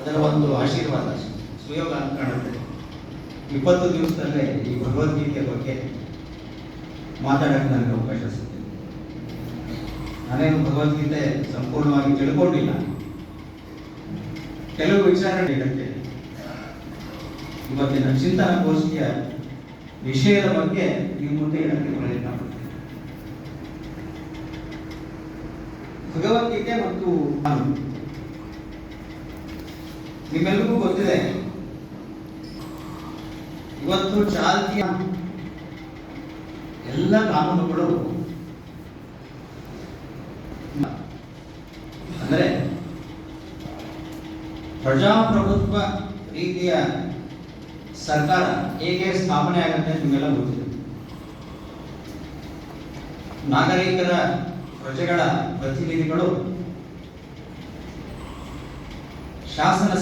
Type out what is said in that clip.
ಅದರ ಒಂದು ಆಶೀರ್ವಾದ ಸುಯೋಗ ಅಂತ ಕಾಣುತ್ತೆ. 20 ದಿವಸದಲ್ಲೇ ಈ ಭಗವದ್ಗೀತೆಯ ಬಗ್ಗೆ ಮಾತಾಡೋಕ್ಕೆ ನನಗೆ ಅವಕಾಶ ಸಿಕ್ಕಿದೆ. ನಾನೇನು ಭಗವದ್ಗೀತೆ ಸಂಪೂರ್ಣವಾಗಿ ತಿಳ್ಕೊಂಡಿಲ್ಲ, ಕೆಲವು ವಿಚಾರಗಳಿರುತ್ತೆ. ಇವತ್ತಿನ ಚಿಂತನಗೋಷ್ಠಿಯ ವಿಷಯದ ಬಗ್ಗೆ ನಿಮ್ಮ ಮುಂದೆ ಹೇಳಕ್ಕೆ ಪ್ರಯತ್ನ ಮಾಡ್ತೀನಿ. ಭಗವದ್ಗೀತೆ ಮತ್ತು ಕಾನೂನು ನಿಮ್ಮೆಲ್ಲರಿಗೂ ಗೊತ್ತಿದೆ. ಇವತ್ತು ಚಾಲ್ತಿಯ ಎಲ್ಲ ಕಾನೂನುಗಳು ಅಂದರೆ ಪ್ರಜಾಪ್ರಭುತ್ವ ರೀತಿಯ ಸರ್ಕಾರ ಹೇಗೆ ಸ್ಥಾಪನೆ ಆಗುತ್ತೆ ನಿಮ್ಮೆಲ್ಲ ಗೊತ್ತಿದೆ. ನಾಗರಿಕರ ಪ್ರಜೆಗಳ ಪ್ರತಿನಿಧಿಗಳು ಶಾಸನ